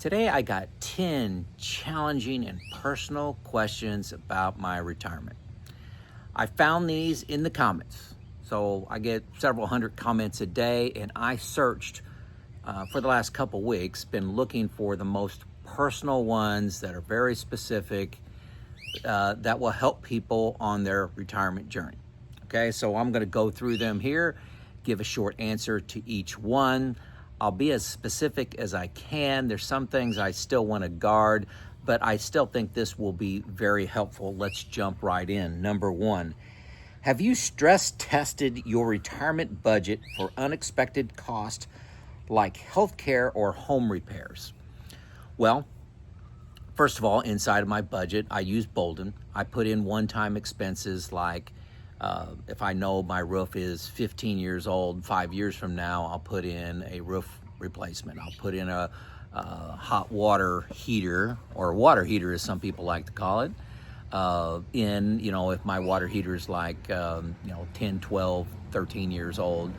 Today I got 10 challenging and personal questions about my retirement. I found these in the comments. So I get several hundred comments a day, and I searched for the last couple weeks, been looking for the most personal ones that are very specific that will help people on their retirement journey. Okay, so I'm going to go through them here, give a short answer to each one. I'll be as specific as I can. There's some things I still want to guard, but I still think this will be very helpful. Let's jump right in. Number one, have you stress tested your retirement budget for unexpected costs like healthcare or home repairs? Well, first of all, inside of my budget, I use Boldin. I put in one-time expenses like if I know my roof is 15 years old, 5 years from now, I'll put in a roof replacement. I'll put in a hot water heater, or water heater as some people like to call it, if my water heater is like 10, 12, 13 years old.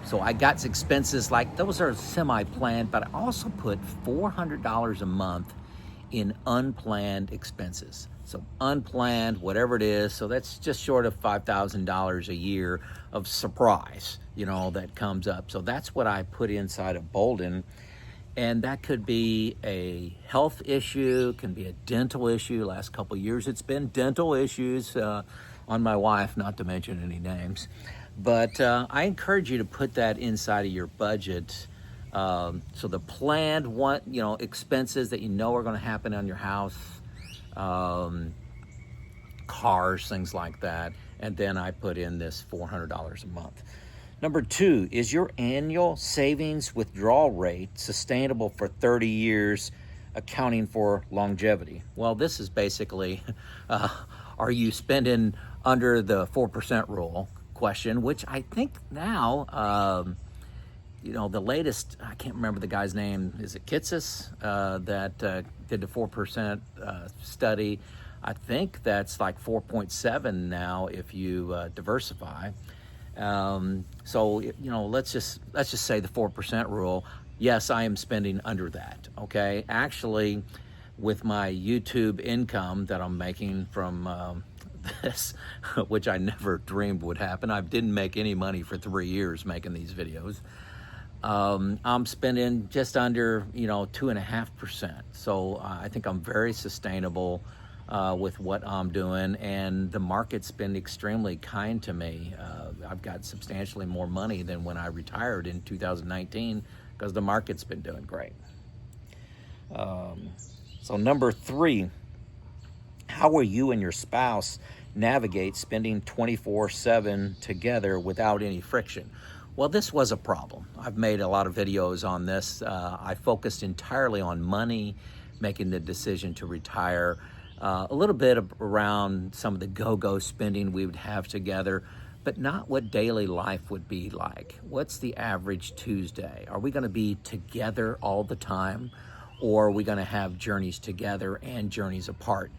So I got expenses like those are semi-planned, but I also put $400 a month in unplanned expenses. So unplanned, whatever it is, so that's just short of $5,000 a year of surprise, that comes up. So that's what I put inside of Boldin. And that could be a health issue, can be a dental issue. Last couple of years, it's been dental issues on my wife, not to mention any names. But I encourage you to put that inside of your budget. So the planned expenses that are going to happen on your house, cars, things like that. And then I put in this $400 a month. Number two, is your annual savings withdrawal rate sustainable for 30 years, accounting for longevity? Well, this is basically, are you spending under the 4% rule question, which I think now, the latest, I can't remember the guy's name, is it Kitsis, that did the 4% study. I think that's like 4.7 now if you diversify. Let's just say the 4% rule. Yes, I am spending under that, okay? Actually, with my YouTube income that I'm making from this, which I never dreamed would happen. I didn't make any money for 3 years making these videos. I'm spending just under, 2.5%. So I think I'm very sustainable with what I'm doing, and the market's been extremely kind to me. I've got substantially more money than when I retired in 2019 because the market's been doing great. So number three, how will you and your spouse navigate spending 24/7 together without any friction? Well, this was a problem. I've made a lot of videos on this. I focused entirely on money, making the decision to retire, a little bit around some of the go-go spending we would have together, but not what daily life would be like. What's the average Tuesday? Are we going to be together all the time, or are we going to have journeys together and journeys apart?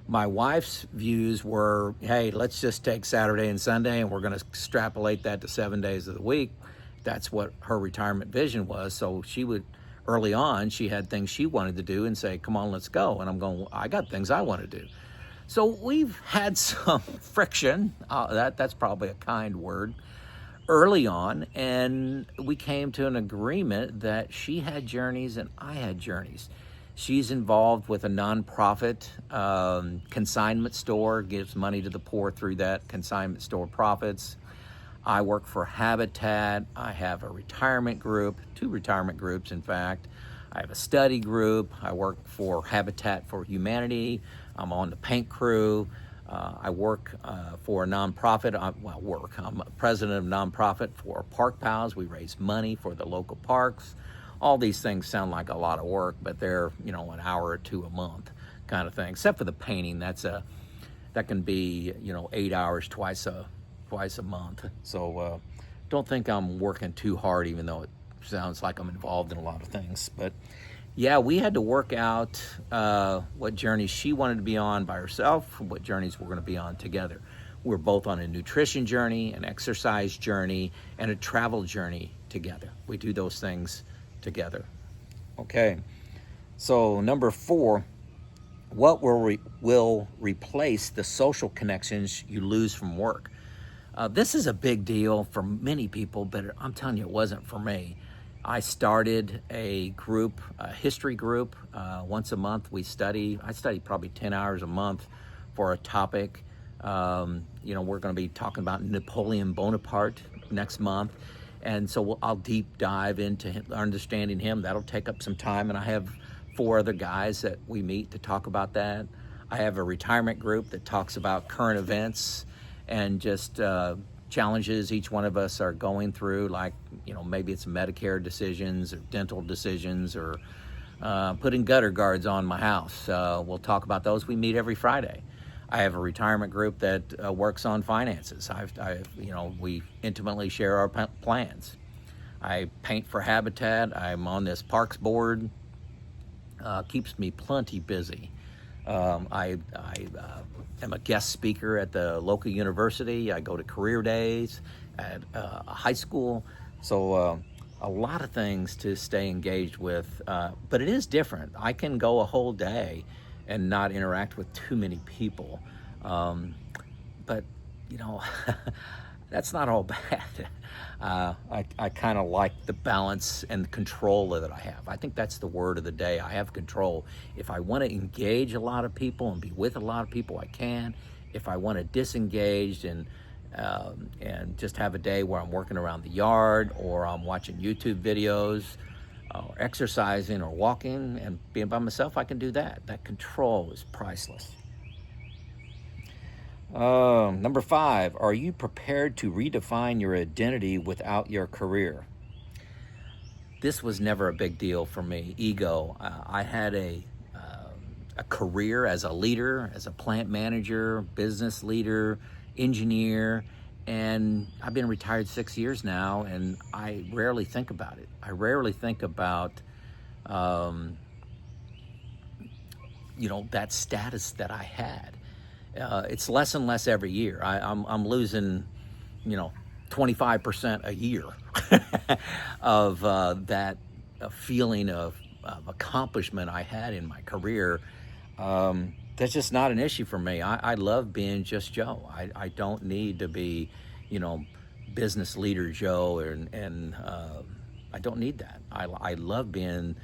My wife's views were, hey, let's just take Saturday and Sunday and we're going to extrapolate that to 7 days of the week. That's what her retirement vision was. So she would, early on, she had things she wanted to do and say, come on, let's go. And I'm going, well, I got things I want to do. So we've had some friction, that's probably a kind word, early on. And we came to an agreement that she had journeys and I had journeys. She's involved with a nonprofit consignment store, gives money to the poor through that consignment store profits. I work for Habitat. I have a retirement group, 2 retirement groups, in fact. I have a study group. I work for Habitat for Humanity. I'm on the paint crew. I work for a nonprofit. I'm president of a nonprofit for Park Pals. We raise money for the local parks. All these things sound like a lot of work, but they're, an hour or 2 a month kind of thing, except for the painting. That can be, 8 hours twice a month. So don't think I'm working too hard, even though it sounds like I'm involved in a lot of things. But yeah, we had to work out what journeys she wanted to be on by herself, what journeys we're going to be on together. We're both on a nutrition journey, an exercise journey, and a travel journey together. We do those things together. Okay. So number 4, what will replace the social connections you lose from work? This is a big deal for many people, but I'm telling you, it wasn't for me. I started a group, a history group. Once a month I study probably 10 hours a month for a topic. We're going to be talking about Napoleon Bonaparte next month. And so I'll deep dive into understanding him. That'll take up some time. And I have 4 other guys that we meet to talk about that. I have a retirement group that talks about current events and just challenges each one of us are going through, like, maybe it's Medicare decisions or dental decisions or putting gutter guards on my house. We'll talk about those. We meet every Friday. I have a retirement group that works on finances. We intimately share our plans. I paint for Habitat. I'm on this parks board. Keeps me plenty busy. I am a guest speaker at the local university. I go to career days at a high school. So a lot of things to stay engaged with. But it is different. I can go a whole day and not interact with too many people. But that's not all bad. I kind of like the balance and the control that I have. I think that's the word of the day. I have control. If I want to engage a lot of people and be with a lot of people, I can. If I want to disengage and just have a day where I'm working around the yard or I'm watching YouTube videos or exercising or walking and being by myself, I can do that. That control is priceless. Number 5, are you prepared to redefine your identity without your career? This was never a big deal for me. Ego. I had a career as a leader, as a plant manager, business leader, engineer, and I've been retired 6 years now, and I rarely think about it. I rarely think about, that status that I had. It's less and less every year. I'm losing, 25% a year of that feeling of accomplishment I had in my career. That's just not an issue for me. I love being just Joe. I don't need to be, business leader Joe, and I don't need that. I love being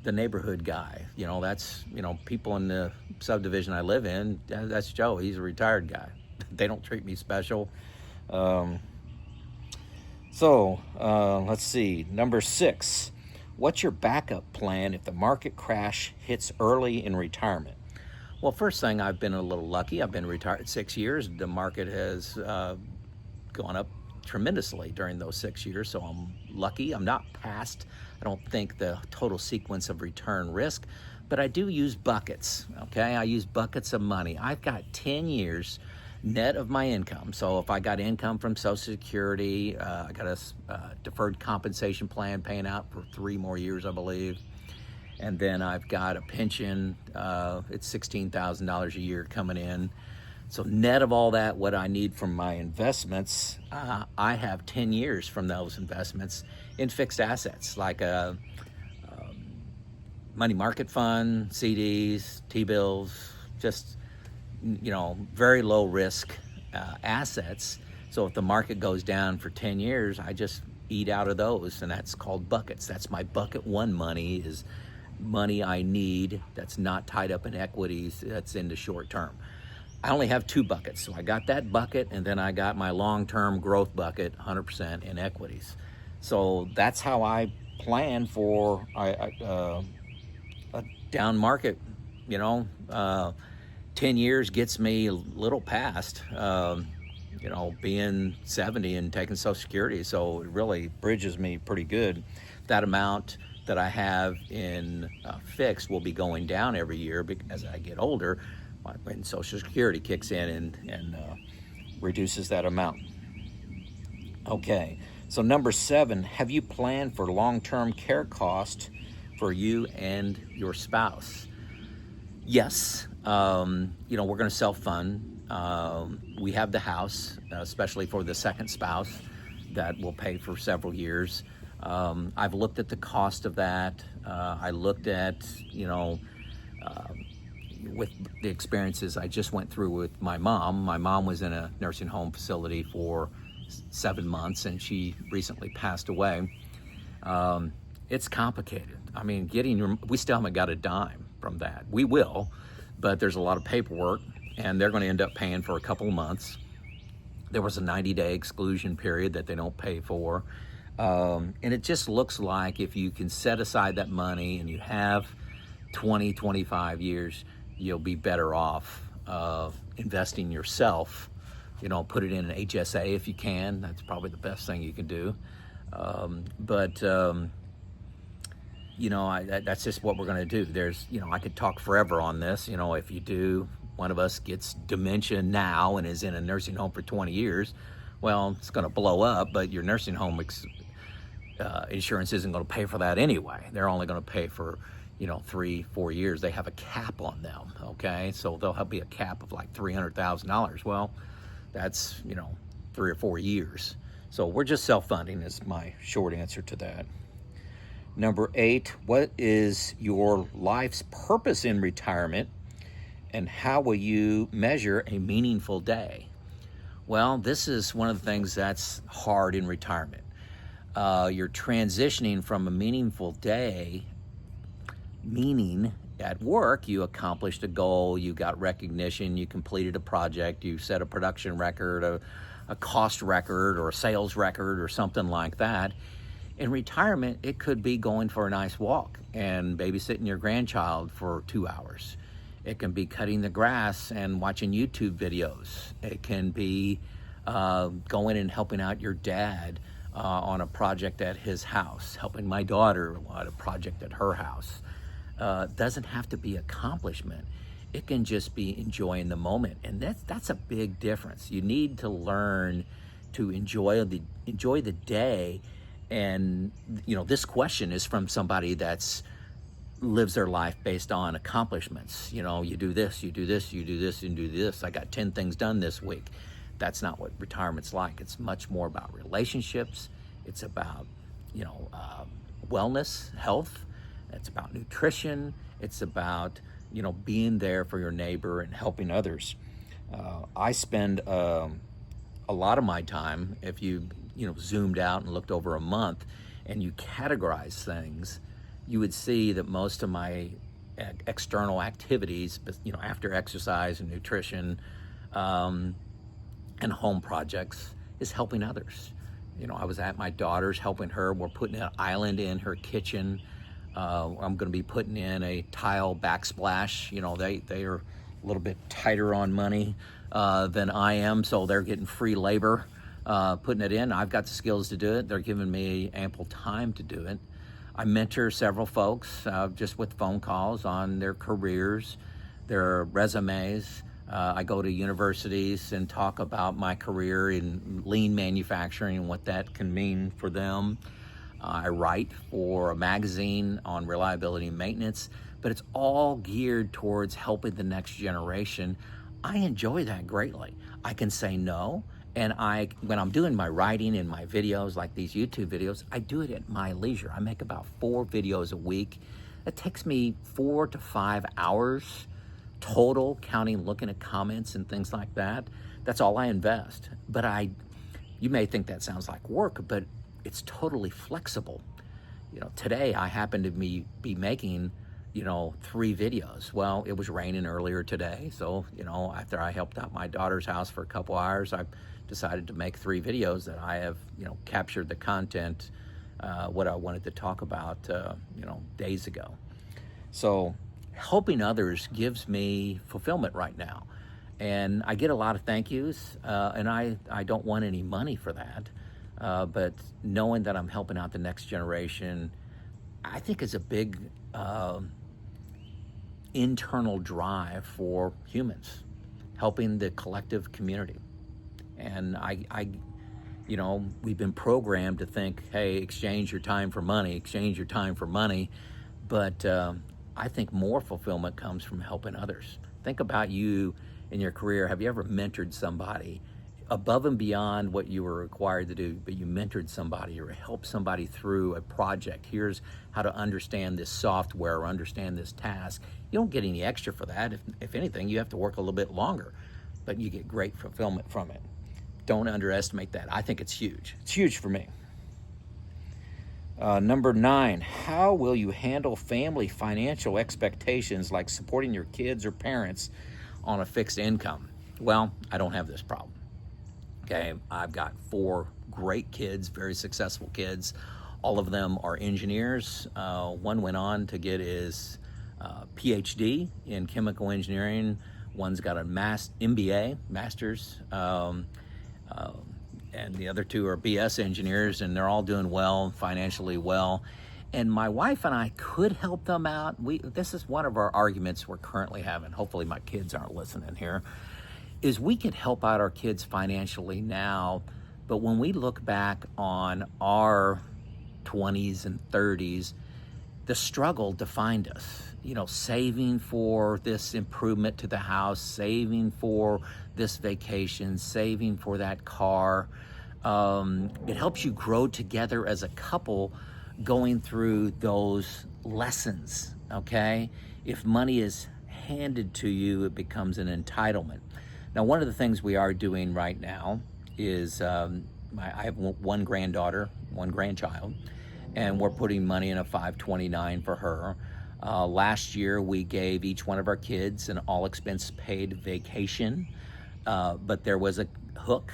the neighborhood guy. That's, people in the subdivision I live in, that's Joe. He's a retired guy. They don't treat me special. Let's see. Number 6, what's your backup plan if the market crash hits early in retirement? Well, first thing, I've been a little lucky. I've been retired 6 years. The market has gone up tremendously during those 6 years, so I'm lucky. I'm not past, I don't think, the total sequence of return risk, but I do use buckets, okay? I use buckets of money. I've got 10 years net of my income. So if I got income from Social Security, I got a deferred compensation plan paying out for 3 more years, I believe. And then I've got a pension, it's $16,000 a year coming in. So net of all that, what I need from my investments, I have 10 years from those investments in fixed assets, like a money market fund, CDs, T-bills, just, very low risk assets. So if the market goes down for 10 years, I just eat out of those, and that's called buckets. That's my bucket 1 money, is money I need that's not tied up in equities, that's in the short term. I only have 2 buckets. So I got that bucket, and then I got my long-term growth bucket, 100% in equities. So that's how I plan for a down market. 10 years gets me a little past, being 70 and taking Social Security. So it really bridges me pretty good. That amount that I have in fixed will be going down every year as I get older, when Social Security kicks in and reduces that amount. Okay, so number 7, have you planned for long-term care cost for you and your spouse? Yes, we're going to self-fund. We have the house, especially for the second spouse, that will pay for several years. I've looked at the cost of that. I looked at, with the experiences I just went through with my mom. My mom was in a nursing home facility for 7 months, and she recently passed away. It's complicated. I mean, we still haven't got a dime from that. We will, but there's a lot of paperwork, and they're going to end up paying for a couple of months. There was a 90-day exclusion period that they don't pay for. And it just looks like if you can set aside that money and you have 20, 25 years, you'll be better off investing yourself. Put it in an HSA if you can. That's probably the best thing you can do. That's just what we're going to do. I could talk forever on this. If you do, one of us gets dementia now and is in a nursing home for 20 years, well, it's going to blow up, but your nursing home insurance isn't going to pay for that anyway. They're only going to pay for 3-4 years. They have a cap on them, okay? So there'll be a cap of like $300,000. Well, that's 3 or 4 years. So we're just self-funding is my short answer to that. Number 8, what is your life's purpose in retirement, and how will you measure a meaningful day? Well, this is one of the things that's hard in retirement. You're transitioning from a meaningful day, meaning at work, you accomplished a goal, you got recognition, you completed a project, you set a production record, a cost record, or a sales record, or something like that. In retirement, it could be going for a nice walk and babysitting your grandchild for 2 hours. It can be cutting the grass and watching YouTube videos. It can be going and helping out your dad on a project at his house, helping my daughter on a project at her house. Doesn't have to be accomplishment. It can just be enjoying the moment, and that's a big difference. You need to learn to enjoy the day. And this question is from somebody that's lives their life based on accomplishments. You do this, you do this, you do this, and do this. I got 10 things done this week. That's not what retirement's like. It's much more about relationships. It's about wellness, health. It's about nutrition. It's about being there for your neighbor and helping others. I spend a lot of my time, if you zoomed out and looked over a month and you categorize things, you would see that most of my external activities, after exercise and nutrition and home projects, is helping others. I was at my daughter's helping her. We're putting an island in her kitchen. I'm going to be putting in a tile backsplash. They are a little bit tighter on money than I am, so they're getting free labor putting it in. I've got the skills to do it. They're giving me ample time to do it. I mentor several folks just with phone calls on their careers, their resumes. I go to universities and talk about my career in lean manufacturing and what that can mean for them. I write for a magazine on reliability and maintenance, but it's all geared towards helping the next generation. I enjoy that greatly. I can say no, and when I'm doing my writing and my videos, like these YouTube videos, I do it at my leisure. I make about 4 videos a week. It takes me 4 to 5 hours total, counting, looking at comments and things like that. That's all I invest. But you may think that sounds like work, but it's totally flexible. Today I happen to be making, 3 videos. Well, it was raining earlier today, so, after I helped out my daughter's house for a couple hours, I decided to make 3 videos that I have, captured the content, what I wanted to talk about, days ago. So helping others gives me fulfillment right now. And I get a lot of thank yous, and I don't want any money for that. But knowing that I'm helping out the next generation, I think is a big internal drive for humans, helping the collective community. And we've been programmed to think, hey, exchange your time for money, exchange your time for money. But I think more fulfillment comes from helping others. Think about you in your career. Have you ever mentored somebody above and beyond what you were required to do, but you mentored somebody or helped somebody through a project. Here's how to understand this software or understand this task. You don't get any extra for that. If anything, you have to work a little bit longer, but you get great fulfillment from it. Don't underestimate that. I think it's huge. It's huge for me. Number 9, how will you handle family financial expectations like supporting your kids or parents on a fixed income? Well, I don't have this problem. Okay, I've got 4 great kids, very successful kids. All of them are engineers. One went on to get his PhD in chemical engineering. One's got a MBA, master's, and the other 2 are BS engineers, and they're all doing well, financially well. And my wife and I could help them out. This is one of our arguments we're currently having. Hopefully my kids aren't listening here. Is we could help out our kids financially now, but when we look back on our 20s and 30s, the struggle defined us. You know, saving for this improvement to the house, saving for this vacation, saving for that car. It helps you grow together as a couple going through those lessons, okay? If money is handed to you, it becomes an entitlement. Now, one of the things we are doing right now is I have one granddaughter, one grandchild, and we're putting money in a 529 for her. Last year, we gave each one of our kids an all-expense paid vacation, but there was a hook.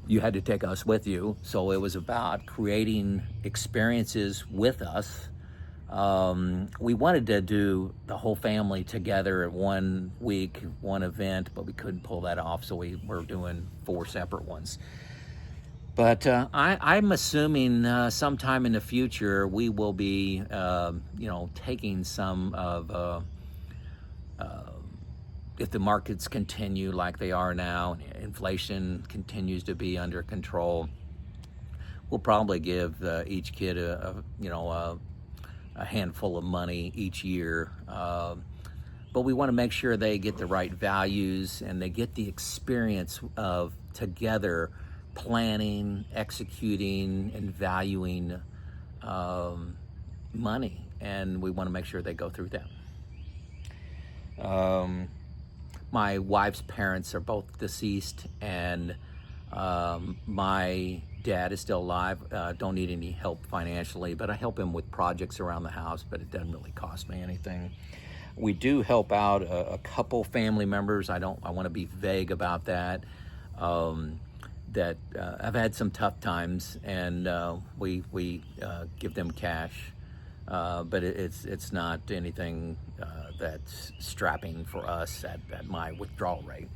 You had to take us with you, so it was about creating experiences with us. We wanted to do the whole family together at one week, one event, but we couldn't pull that off, so we were doing 4 separate ones. But I'm assuming sometime in the future we will be, taking some of, if the markets continue like they are now, and inflation continues to be under control, we'll probably give each kid a handful of money each year. But we want to make sure they get the right values and they get the experience of together planning, executing, and valuing money, and we want to make sure they go through that. My wife's parents are both deceased, and my dad is still alive. Don't need any help financially, but I help him with projects around the house, but it doesn't really cost me anything. We do help out a couple family members. I want to be vague about that. That have had some tough times, and we give them cash, but it's not anything that's strapping for us at my withdrawal rate.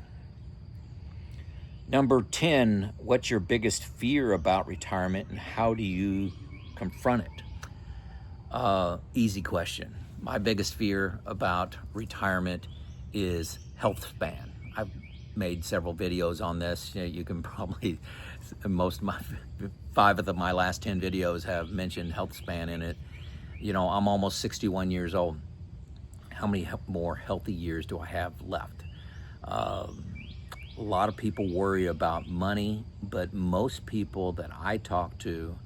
Number 10, what's your biggest fear about retirement and how do you confront it? Easy question. My biggest fear about retirement is health span. I've made several videos on this. You can probably, most of my 5 of my last 10 videos have mentioned health span in it. You know, I'm almost 61 years old. How many more healthy years do I have left? A lot of people worry about money, but most people that I talk to,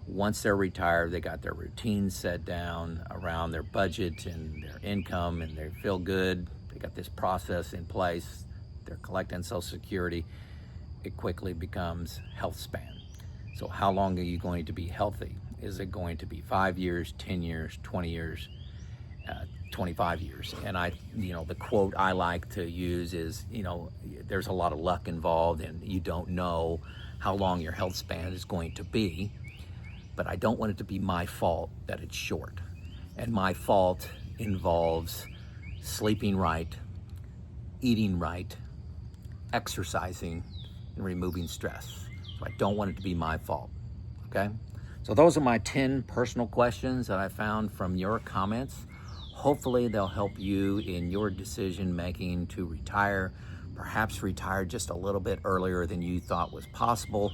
once they're retired, they got their routine set down around their budget and their income, and they feel good. They got this process in place. They're collecting Social Security. It quickly becomes health span. So how long are you going to be healthy? Is it going to be 5 years, 10 years, 20 years, 25 years? And the quote I like to use is, there's a lot of luck involved, and you don't know how long your health span is going to be, but I don't want it to be my fault that it's short. And my fault involves sleeping right, eating right, exercising, and removing stress. So I don't want it to be my fault, okay? So those are my 10 personal questions that I found from your comments. Hopefully they'll help you in your decision making to retire, perhaps retire just a little bit earlier than you thought was possible.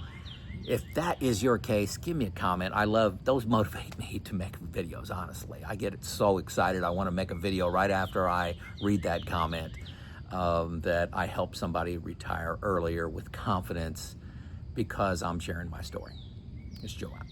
If that is your case, give me a comment. Those motivate me to make videos, honestly. I get so excited. I want to make a video right after I read that comment. that I help somebody retire earlier with confidence because I'm sharing my story. It's Joe out.